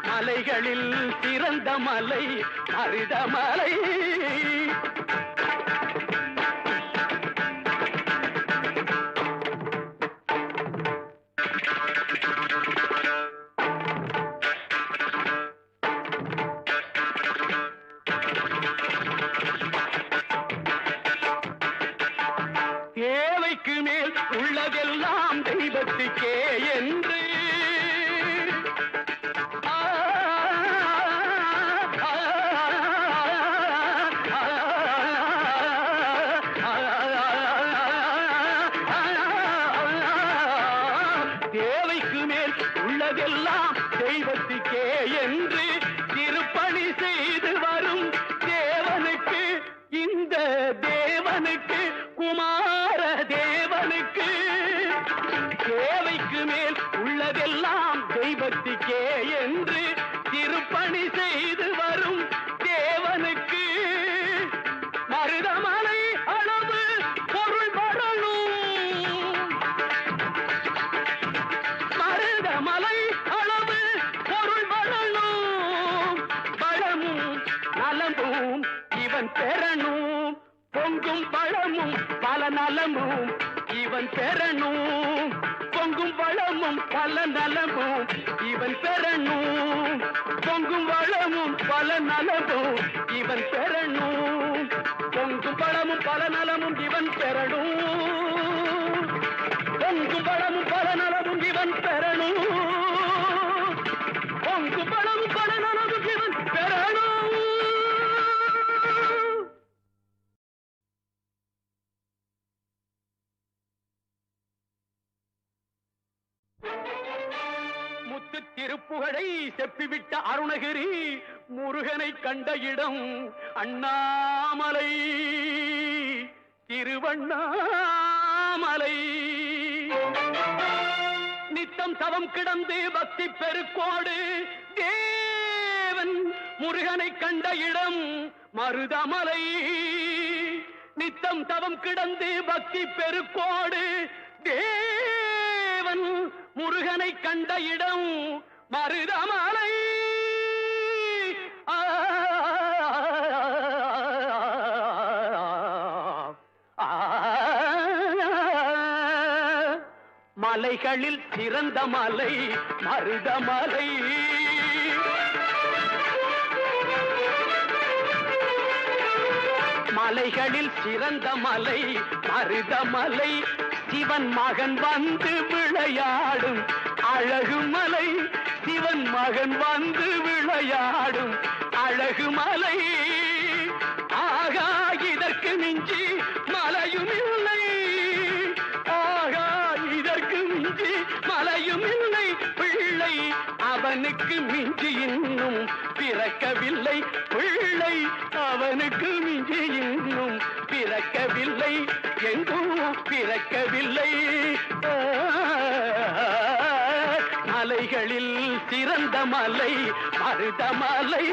மலைகளில் சிறந்த மலை மருதமலை. தேவைக்கு மேல் உள்ளதெல்லாம் தெய்வத்துக்கே என்று தேவைக்கு மேல் உள்ளதெல்லாம் தெய்வத்துக்கே என்று திருப்பணி செய்து வரும் தேவனுக்கு, இந்த தேவனுக்கு, குமார தேவனுக்கு, தேவைக்கு மேல் உள்ளதெல்லாம் தெய்வத்துக்கே என்று திருப்பணி செய்து வரும் தேவனுக்கு மருதமலை அளவு பொருள் வரணும், மருதமலை அளவு பொருள் வரணும். பழமும் நலமும் இவன் பெறணும், பொங்கும் பழமும் பல நலமும் இவன் பெறணும், பொங்கும் வளமும் பல நலமும் இவன் பெறணும், பொங்கும் வளமும் பல நலமும் இவன் பெறணும், பொங்கும் பழமும் பல நலமும் இவன் பெறணும், பொங்கும் பழமும் பல நலமும் இவன் பெறணும், பொங்கும் பழமும் பல நலமும் இவன் பெறணும். முத்து திருப்புகழை செப்பிவிட்ட அருணகிரி முருகனை கண்ட இடம் அண்ணாமலை, திருவண்ணாமலை. நித்தம் தவம் கிடந்து பக்தி பெருக்கோடு தேவன் முருகனை கண்ட இடம் மருதமலை. நித்தம் தவம் கிடந்து பக்தி பெருக்கோடு தேவன் முருகனை கண்ட இடம் மருதமலை. மலைகளில் சிறந்த மலை மருதமலை. மலைகளில் சிறந்த மலை மருதமலை. சிவன் மகன் வந்து விளையாடும் அழகு மலை, சிவன் மகன் வந்து விளையாடும் அழகு மலை. ஆகா இதற்கு மிஞ்சி மலையும் இல்லை, ஆகா இதற்கு மிஞ்சி மலையும் இல்லை. பிள்ளை அவனுக்கு மிஞ்சி இன்னும் பிறக்கவில்லை, பிள்ளை அவனுக்கு மிஞ்சி இன்னும் பிறக்கவில்லை, எங்கும் பிறக்கவில்லை. மலைகளில் சிறந்த மலை மருதமலை.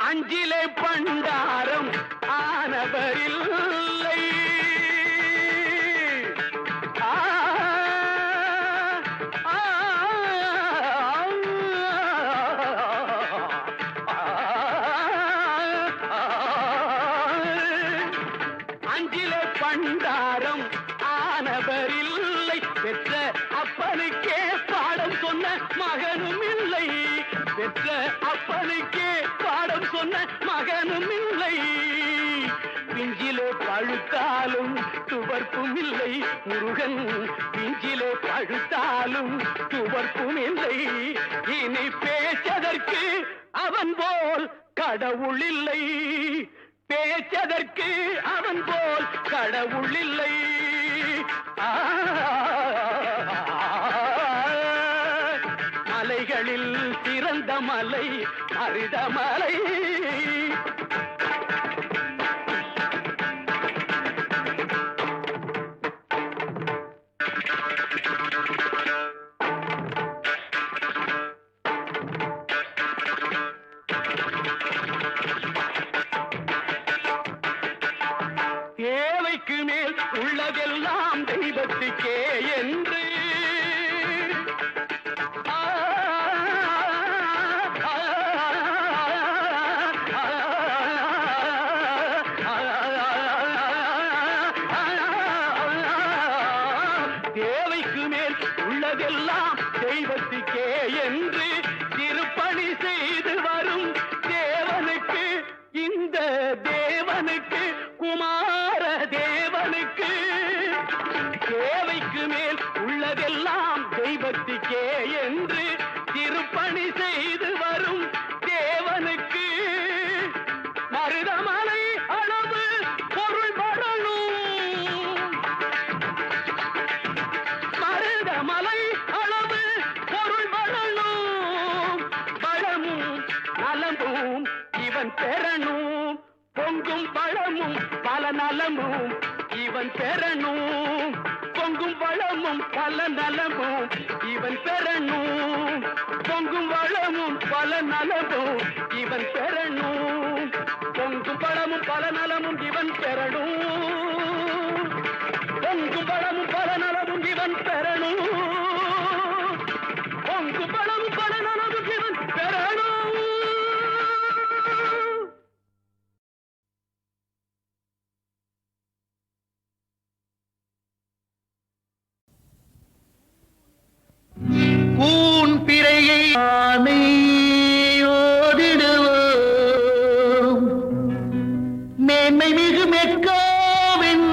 அஞ்சிலே பண்டாரம் ஆனவரில்லை, அஞ்சிலே பண்டாரம் ஆனவரில்லை. பெற்ற அப்பனுக்கே பாடம் சொன்ன மகனும் இல்லை, பெற்ற அப்பனுக்கே பாடம் சொன்ன மகனும் இல்லை. பிஞ்சிலே பழுத்தாலும் துவர்ப்பும் இல்லை முருகன், பிஞ்சிலே பழுத்தாலும் துவர்ப்பும் இல்லை. இனி பேச்சதற்கு அவன் போல் கடவுள் இல்லை, பேச்சதற்கு அவன் போல் கடவுள் இல்லை. மலைகளில் சிறந்த மலை மருதமலை. தேவைக்கு மேல் உள்ளதெல்லாம் தெய்வத்துக்கே என்று தேவைக்கு மேல் உள்ளதெல்லாம் தெய்வத்துக்கே என்று திருப்பணி செய்து வரும் தேவனுக்கு, இந்த தேவனுக்கு, குமார தேவனுக்கு, தேவைக்கு மேல் உள்ளதெல்லாம் தெய்வத்துக்கே என்று திருப்பணி செய்து வரும் தேவனுக்கு மருதமலை அளவு பொருள் வரணும், மருதமலை அளவு பொருள் வரணும். பழமும் நலமும் இவன் பெறணும், பொங்கும் பழமும் பல நலமும் இவன் பெறணும், பொங்கும் பழமும் பல நலமும் இவன் பெறணும், பொங்கும் பழமும் பல நலமும் இவன் பெறணும், பொங்கும் பழமும் பல நலமும் இவன் பெறணும், பொங்கும் பழமும் பல நலமும் இவன் பெறணும், பொங்கும் பழமும் பல நலமும் இவன் பெறணும். கூன் பிறையை ஆனை ஓடிடுவோம், மேன்மை மிகு மெக்காவின்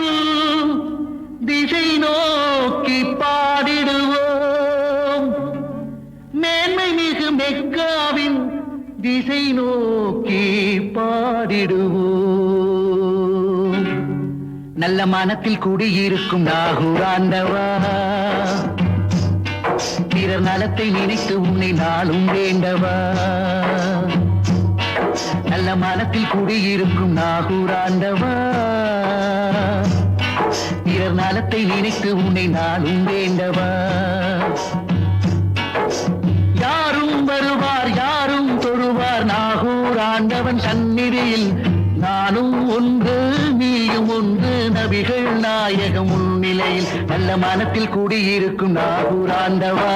திசை நோக்கி பாடிடுவோம், மேன்மை மிகு மெக்காவின் திசை நோக்கி பாடிடுவோம். நல்ல மனத்தில் குடியிருக்கும் நாகூராண்டவா, பிறர் நலத்தை நினைத்து உன்னை நாளும் வேண்டவா. நல்ல மனத்தில் குடியிருக்கும் நாகூராண்டவா, பிறர் நலத்தை நினைத்து உன்னை நாளும் வேண்டவா. யாரும் வருவார் யாரும் தொழுவார் நாகூராண்டவன் சந்நிதியில், நானும் ஒன்று நீயும் ஒன்று நபிகள் நாயகம் முன்னிலையில். நல்ல மனத்தில் குடியிருக்கும் நாகூராண்டவா,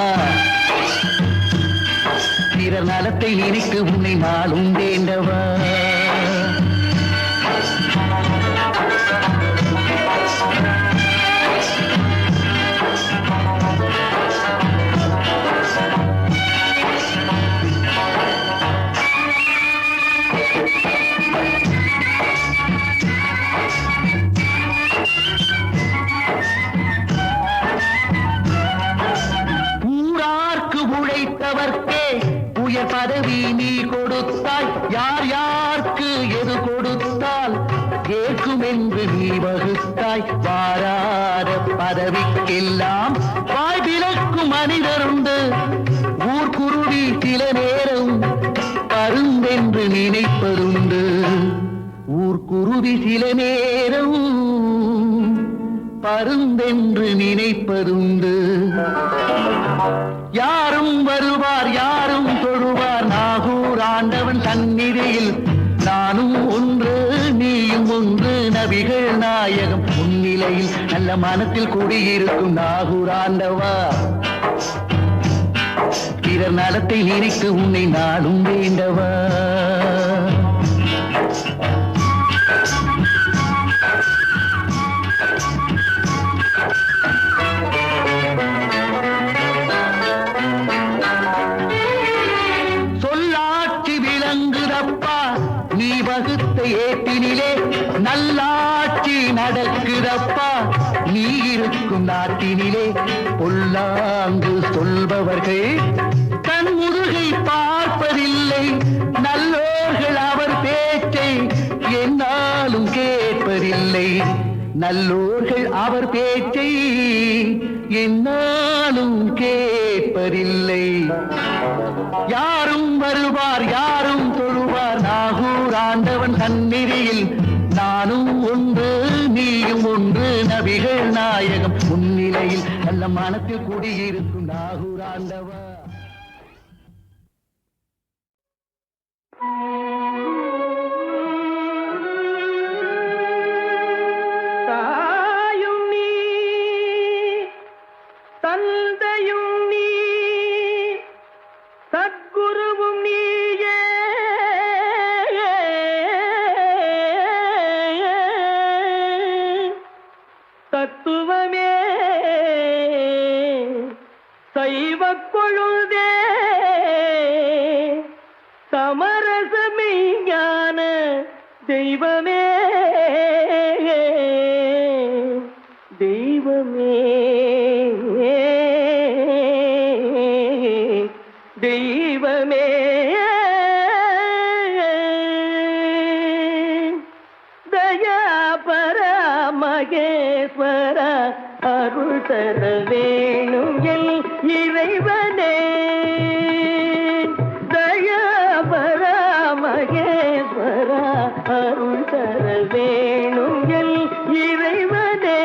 பிறர் நலத்தை நினைத்து உன்னை நாளும் வேண்டவா. உயர் பதவி நீ கொடுத்தாய், யார் யாருக்கு எது கொடுத்தால் கேட்கும் என்று நீ வகுத்தாய். வாராத பதவிக்கெல்லாம் வாய் விலக்கும் மனிதருண்டு, ஊர்க்குருவி சில நேரம் பருந்தென்று நினைப்பதுண்டு, ஊர்க்குருவி சில நேரம் பருந்தென்று நினைப்பதுண்டு. யாரும் வருவார் யாரும் தொழுவார் நாகூராண்டவன் சந்நிதியில், நானும் ஒன்று நீயும் ஒன்று நபிகள் நாயகம் முன்னிலையில். நல்ல மனத்தில் குடியிருக்கும் நாகூராண்டவா, பிறர் நலத்தை நினைத்து உன்னை நாளும் வேண்டவா. சொல்லாட்சி விளங்குதப்பா நீ வகுத்த ஏட்டினிலே நல்லாட்சி நடக்குதப்பா. நீ இருக்கும் நாட்டினிலே பொல்லாங்கு சொல்பவர்கள் தன் முதுகை பார்ப்பதில்லை. நல்லோர்கள் அவர் பேச்சை என்னாலும் கேட்பதில்லை. நல்லோர்கள் அவர் பேச்சை என்னாலும் கேட்பதில்லை. யாரும் வருவார் யாரும் தொழுவார் நாகூர் ஆண்டவன் சந்நிதியில். நானும் ஒன்று நீயும் ஒன்று நபிகள் நாயகம் முன்னிலையில் நல்ல மனத்தில் குடியிருக்கும் நாகூர் ஆண்டவன். தாயும் நீ தந்தையும் நீ சத்குருவும் நீயே. தத்துவமே சைவ கொழுதே சமரசமே ஞான தெய்வமே தெய்வமே தெய்வமே தயாபர மகேஸ்வர அருள் தர வேணும் எல் இறைவனே. தயாபர மகேஸ்வர அருள் தர வேணும் எல் இறைவனே.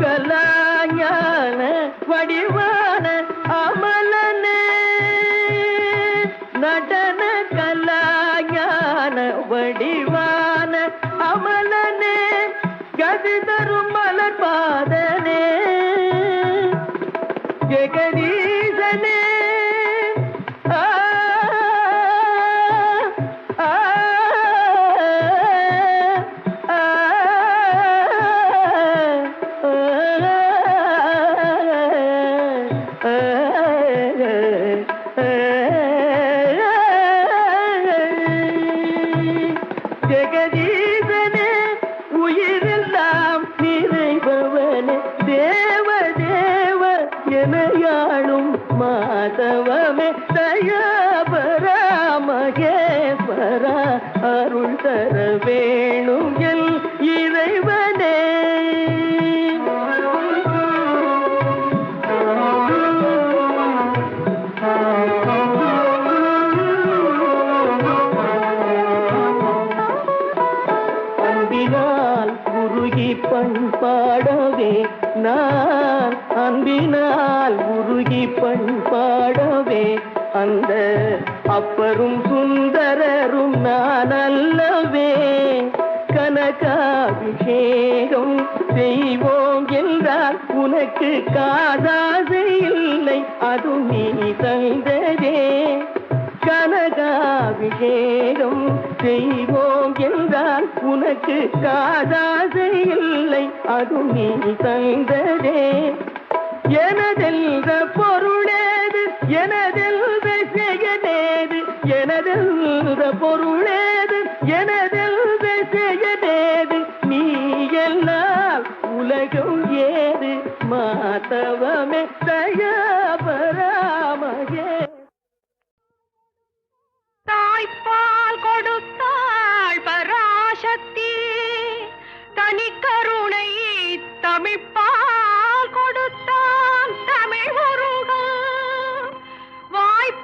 கலாஞான வடிவான அமலனே நடன கலாஞான வடிவான அமலனே கதி தரும் மலர் பாதனே ஜெகதீசனே. ஜெகதீசனே உயிரெல்லாம் நிறைபவனே தேவ தேவ எனையாளும் மாதவமே. தயாபர மகேஸ்வர அருள் தர வேணும் எல் இறைவனே. அன்பினால் உருகி பண்பாடவே நான் அன்பினால் உருகி பண்பாடவே அந்த அப்பரும் சுந்தரரும் நான் அல்லவே. கனகாபிஷேகம் செய்வோம் என்றால் உனக்கு காதாசை இல்லை அது நீ தந்ததே. கனகாபிஷேகம் செய்வோம் என்றால் உனக்கு காதாசை இல்லை அது நீ தந்ததே. எனதெல்ற பொருளேது எனதெல்ற செயலேது எனதெல்ற பொருளேது எனதெல்ற செயலேது நீ எல்லாம் உலகம் ஏது மாதவமே. தயாபராமகே தாய்ப்பால் கொடுத்தாள் பராசக்தி தனிக்கருணை தமிழ்ப்பால் கொடுத்தான் தமிழ் முருகன். வாய்ப்பால்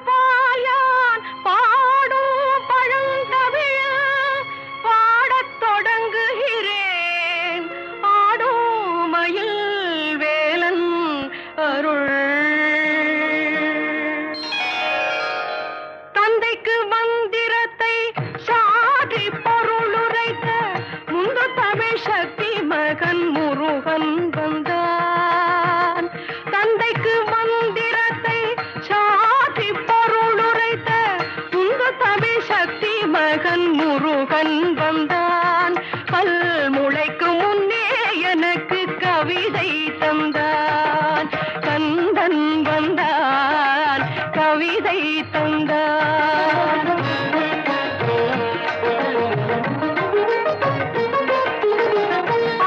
கவிதை தந்தார்.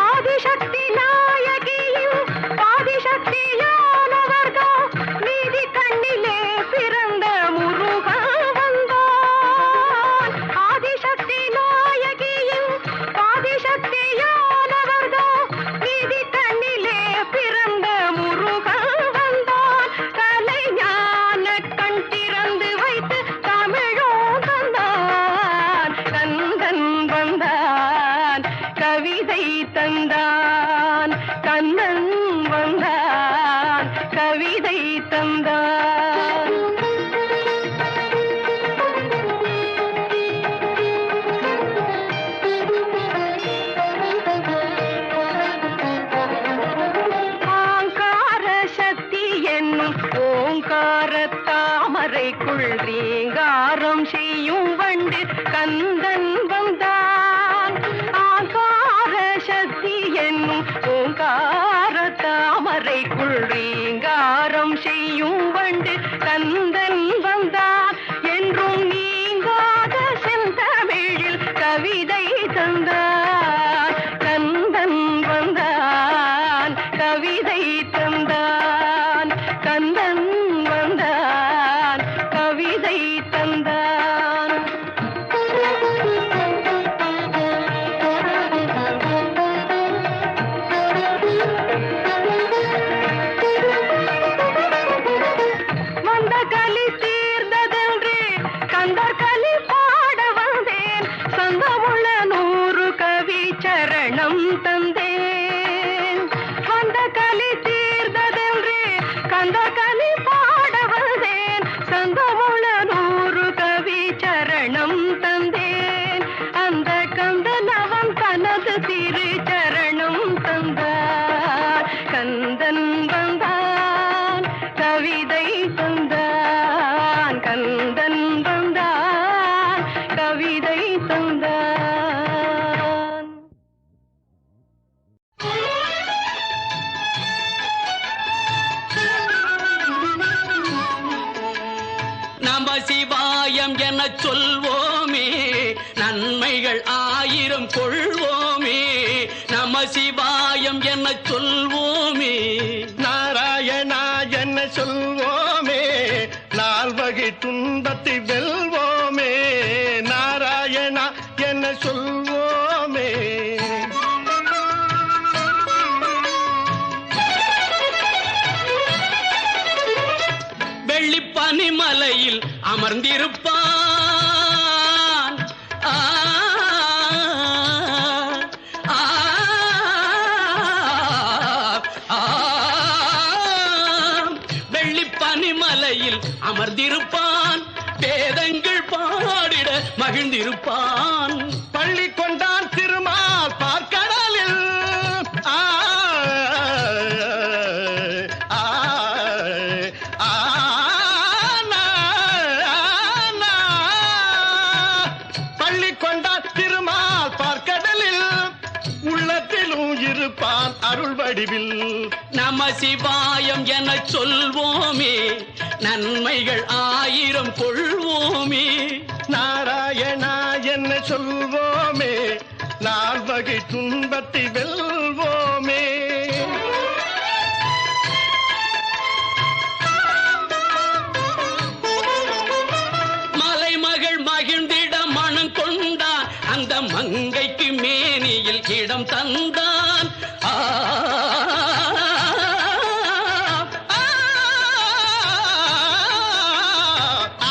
ஆதிசக்தி நாயகியும் ஆதிசக்தியானவர்கள் நீதி கண்ணிலே பிறந்த முருகன் வந்தான். ஆதிசக்தி நாயகியும் ஆதிசக்தியானவர்கள் நீதி கண்ணிலே பிறந்த முருகன் வந்தான். கலைஞான கண் திறந்து வைத்து தமிழும் தந்தான். கந்தன் வந்தான் கவிதை தந்தான். கண்ணன் வந்தான் கவிதை தந்தான். ஆங்கார சக்தி என்னும் ஓங்கார தாமரைக்குள் ரீங்காரம் செய்யும் வண்டு கந்தன் வந்தான். ஆங்கார சக்தி என்னும் ஓங்கார தாமரைக்குள் ரீங்காரம் செய்யும் வண்டு கந்தன் வந்தான். என்றும் நீங்காத செந்தமிழில் கவிதை தந்தான். கந்தன் வந்தான் கவிதை தந்தான். கந்தன் வந்தான் கவிதை தந்தான். வந்த கலி தீர்ந்ததென்று கந்தர் கலி பாட வந்தேன். சந்தமுள்ள 100 கவி சரணம் தந்தேன். வந்த கலி தீர்ந்ததென்று கந்தர் கலி பாட வந்தேன். சந்தமுள்ள 100 கவி சரணம் தந்தேன். அந்த கந்தன் அவன் தனது திரு சரணம் தந்தான். கந்தன் வந்தான் கவிதை தந்தான். கந்தன் வந்தான் கவிதை தந்தான். நம சிவாயம் எனச் சொல்வோமே, நன்மைகள் 1000 கொள்வோமே. நம சிவாயம் எனச் சொல்வோமே, நாராயணா என்ன சொல்வோமே, நால்வகை துன்பத்தை வெல்வோமே. நாராயணா என்ன சொல்வோமே. வெள்ளிப்பனிமலையில் அமர்ந்திருப்பான். ஆ, ஆ, ஆ, வெள்ளிப்பனிமலையில் அமர்ந்திருப்பான். வேதங்கள் பாடிட மகிழ்ந்திருப்பான். பள்ளி கொண்டான் திருமால் பார்க்கடலில். ஆ, ஆ, ஆ, நா, நா. பள்ளி கொண்டான் திருமால் பார்க்கடலில். உள்ளத்திலும் இருப்பான் அருள் வடிவில். நம சிவாயம் எனச் சொல்வோமே, நன்மைகள் 1000 கொள்வோமே. நாராயணா என்ன சொல்வோமே, நால்வகை துன்பத்தை வெல்வோமே. மலைமகள் மகிழ்ந்திட மனம் கொண்டான். அந்த மங்கைக்கு மேனியில் இடம் தந்தான். ஆ, ஆ,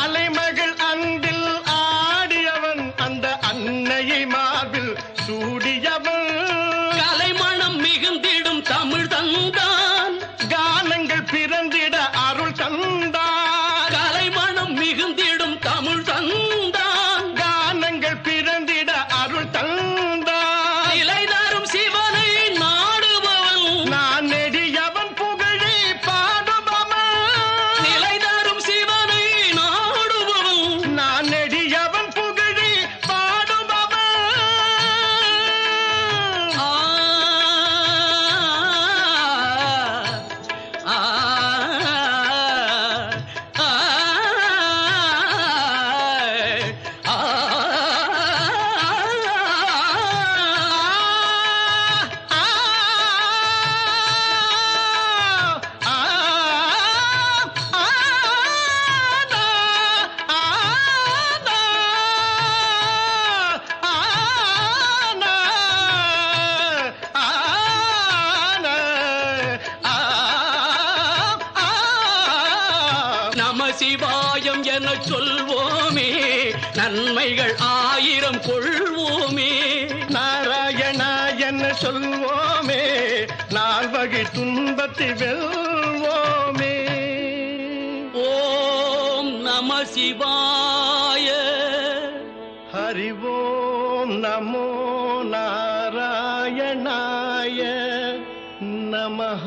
அலைமகள் அன்பில் ஆடியவன், அந்த அன்னையை மார்பில் சூடியவன். கலைமணம் மிகுந்த நமசிவாயம் என சொல்வோமே நன்மைகள் 1000 கொள்வோமே நாராயணா என்ன சொல்வோமே நால்வகை துன்பத்தை வெல்வோமே ஓம் நமசிவாய ஹரி ஓம் நமோ நாராயணாய நமஹ